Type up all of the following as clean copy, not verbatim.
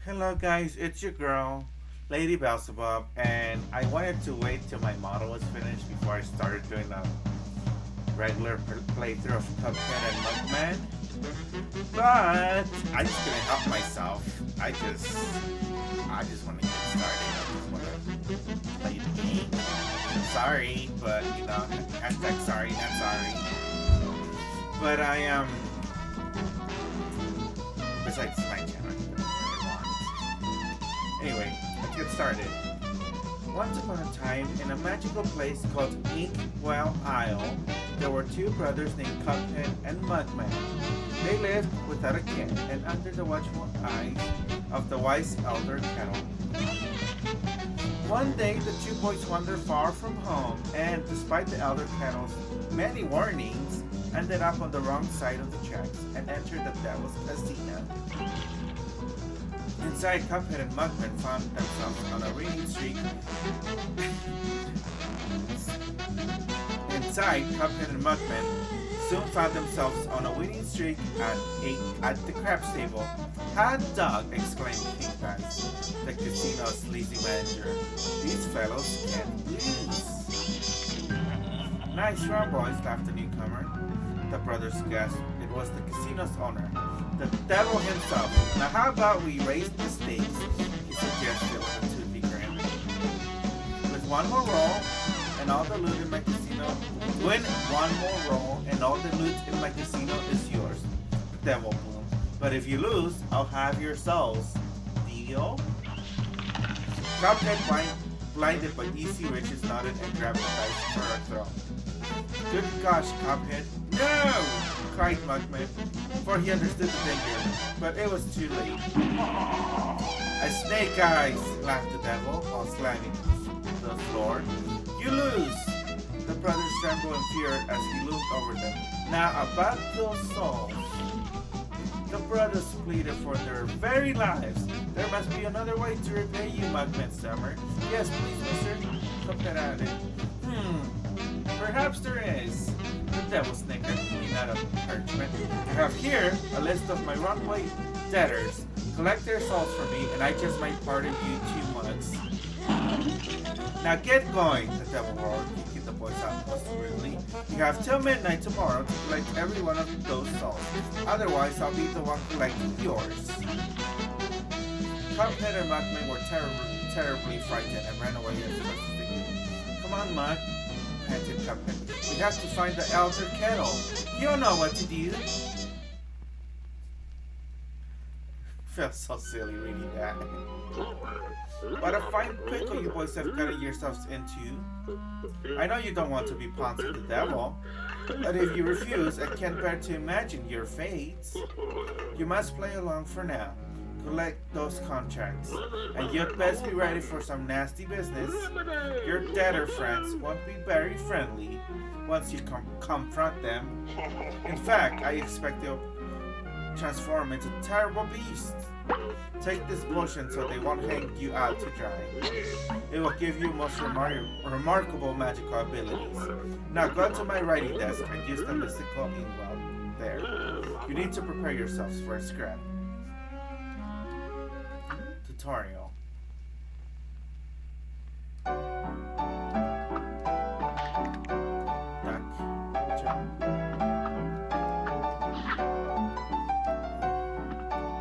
Hello guys, it's your girl, Lady Beelzebub, and I wanted to wait till my model was finished before I started doing a regular playthrough of Cuphead and Mugman. But I just couldn't help myself. I just want to get started. I just want to play the game. Sorry, but hashtag sorry, not sorry. But I am. Besides my channel. Anyway, let's get started. Once upon a time, in a magical place called Inkwell Isle, there were two brothers named Cuphead and Mugman. They lived without a kin and under the watchful eyes of the wise elder Kettle. One day, the two boys wandered far from home, and despite the elder Kettle's many warnings, ended up on the wrong side of the tracks and entered the Devil's Casino. Inside, Cuphead and Mugman found themselves on a winning streak. Inside, Cuphead and Mugman soon found themselves on a winning streak at the craps table. Hot dog! Exclaimed King Bass, the casino's sleazy manager. These fellows can't lose. Nice run, boys, laughed the newcomer. The brothers gasped. It was the casino's owner, the devil himself. Now how about we raise the stakes? He suggested with a toothy grin. With one more roll and all the loot in my casino, win one more roll and all the loot in my casino is yours. The devil boomed. But if you lose, I'll have your souls. Deal? Cuphead, blinded by easy riches, nodded and grabbed the dice for a throw. Good gosh, Cuphead. No! Cried Mugman, for he understood the danger, but it was too late. A snake eyes, laughed the devil while slamming the floor. You lose! The brothers trembled in fear as he loomed over them. Now about those souls. The brothers pleaded for their very lives. There must be another way to repay you, Mugman stammered. Yes, please, mister. Cuphead added. Perhaps there is. The devil snickered, leaning out of parchment. I have here a list of my runaway debtors. Collect their souls for me, and I just might pardon you 2 months. Now get going, the devil roared, kicking the boys out most rudely. You have till midnight tomorrow to collect every one of those souls. Otherwise, I'll be the one collecting yours. Cuphead and Mugman were terribly frightened and ran away as fast as they could. Come on, Mug, panted Cuphead. We have to find the elder Kettle. You know what to do. Felt so silly reading that. What a fine pickle you boys have gotten yourselves into. I know you don't want to be pawns of the devil, but if you refuse, I can't bear to imagine your fates. You must play along for now. Collect those contracts, and you'd best be ready for some nasty business. Your debtor friends won't be very friendly once you confront them. In fact, I expect they'll transform into terrible beasts. Take this potion so they won't hang you out to dry. It will give you most remarkable magical abilities. Now go to my writing desk and use the mystical inkwell there. You need to prepare yourselves for a scrap. Tutorial. Duck. Jump.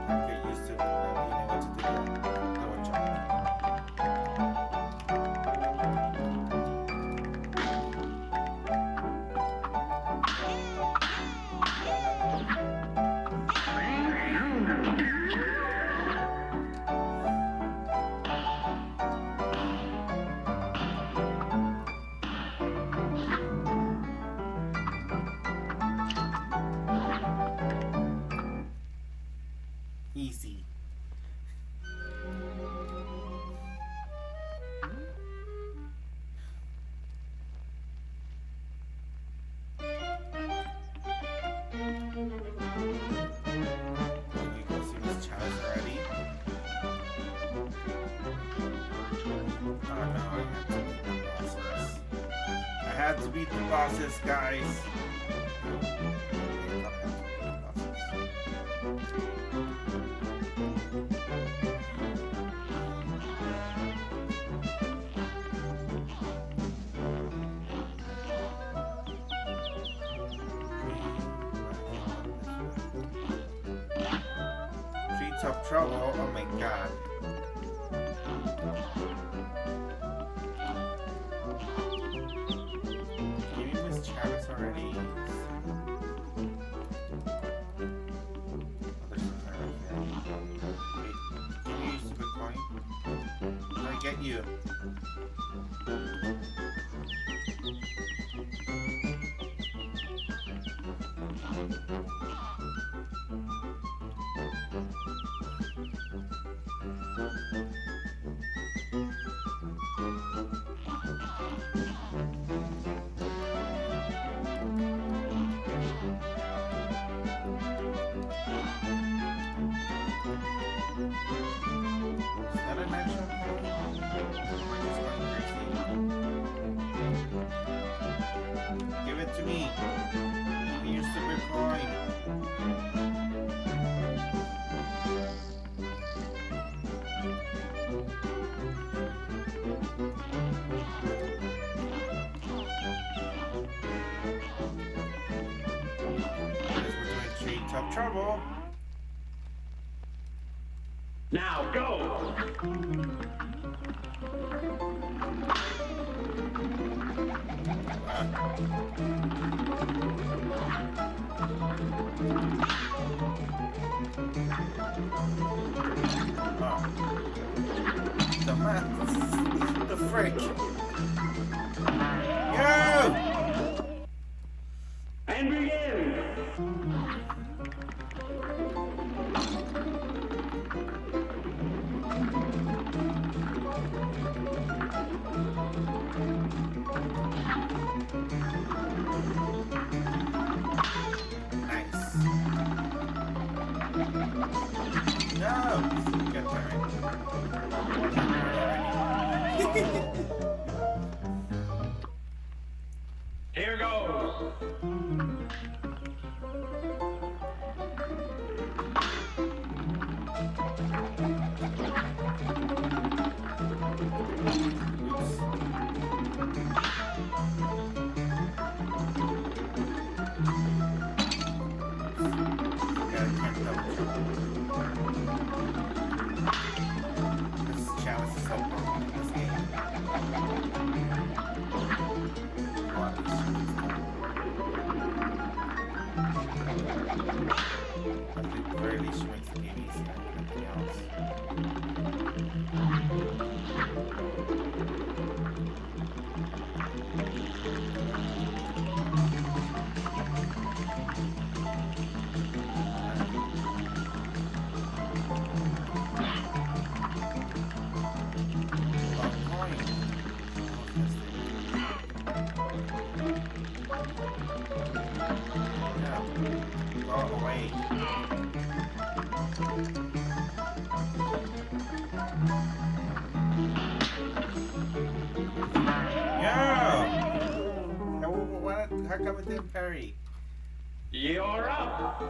I get used to not being able to do that. Double jump. Easy. Can you go see Miss Chalice already? Oh no, I had to beat the bosses, guys. tough trouble. Oh my god. Can you miss Travis already? Oh, there's some right here. Wait, can you use the big coin? Can I get you? Is that an actual coin? Or am I just going crazy? Give it to me. Give me your stupid coin. Because we're doing Tree Tough Trouble. Now go! The man. The frick. Yo! And begin! Nice. No! Get there. Here goes! This challenge is so broken in this game. At the very least, she makes the game easier than anything else. How come it didn't parry? You're up!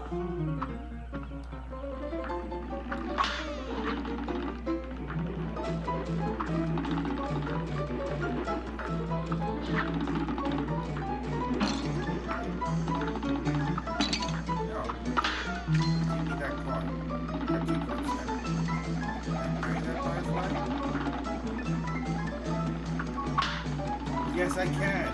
Yes, I can.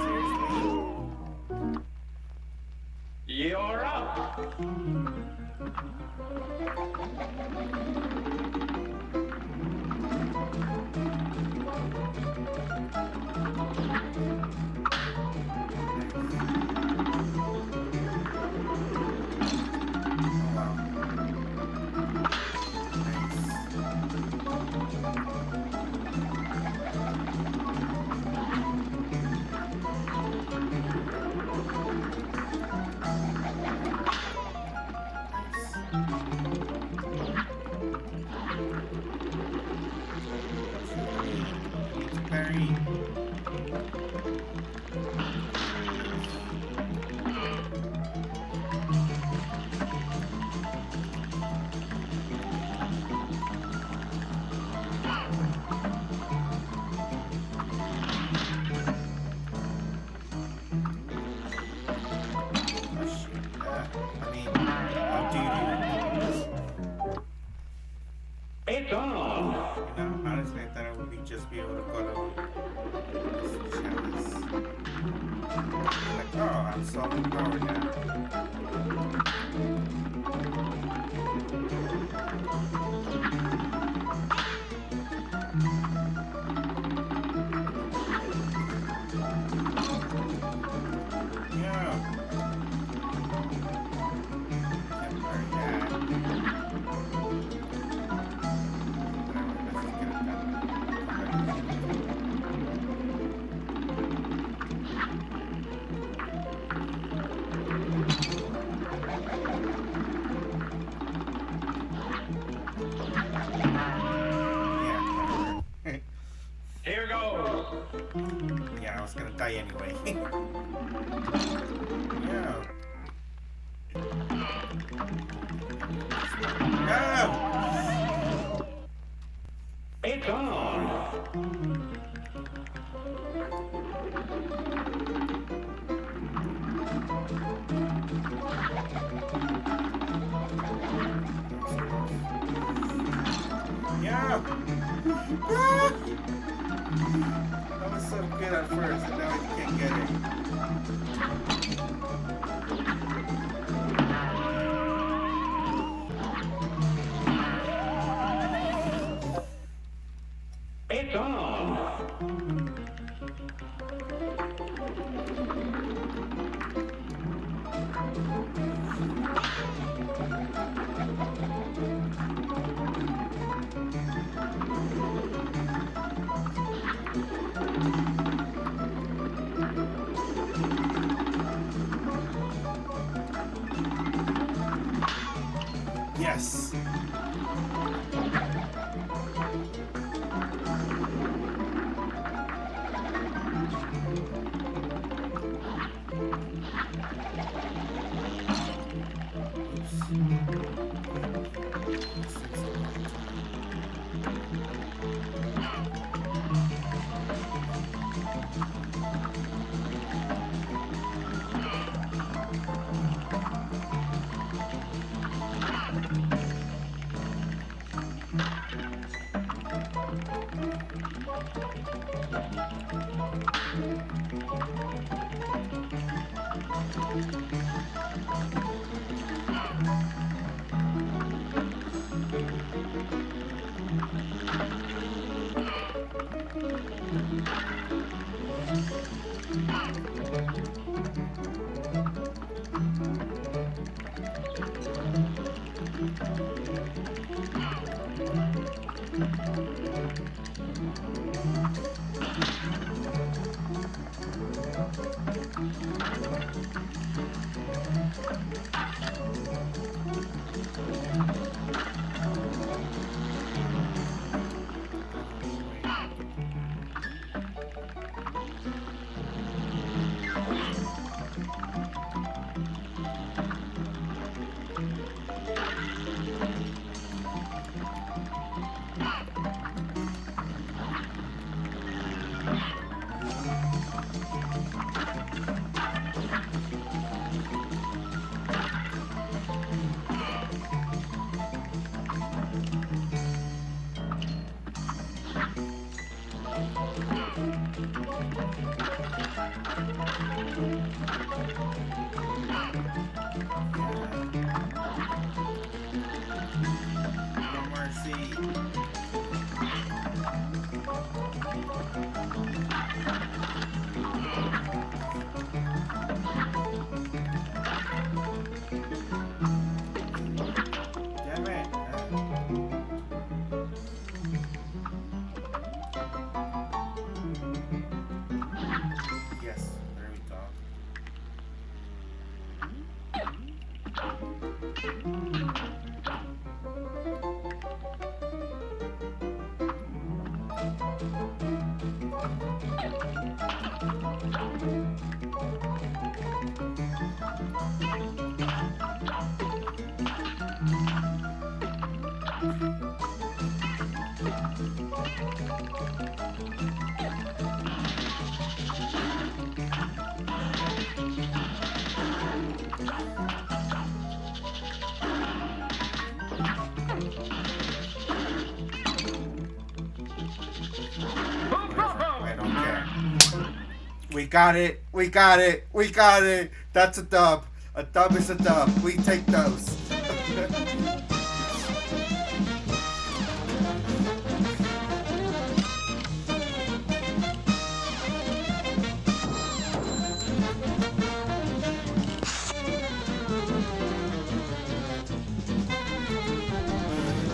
Seriously? You're up! Parry. Like, oh, I'm solving power now. Yeah. Can't burn that. Whatever, let's just get it done. Come back later. Yeah, whatever. Here goes. Yeah, I was gonna die anyway. Yeah. No! It's on. Yeah! Ah! That was so good at first, and now I can't get it. It's on. Yes! No mercy. Damn it. Yes, there we go. We got it. We got it. We got it. That's a dub. A dub is a dub. We take those.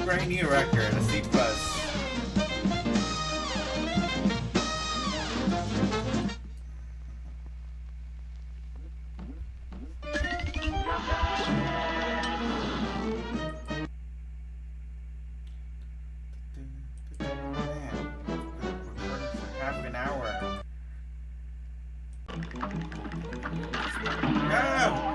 Brand new record, a C plus. Half an hour. No!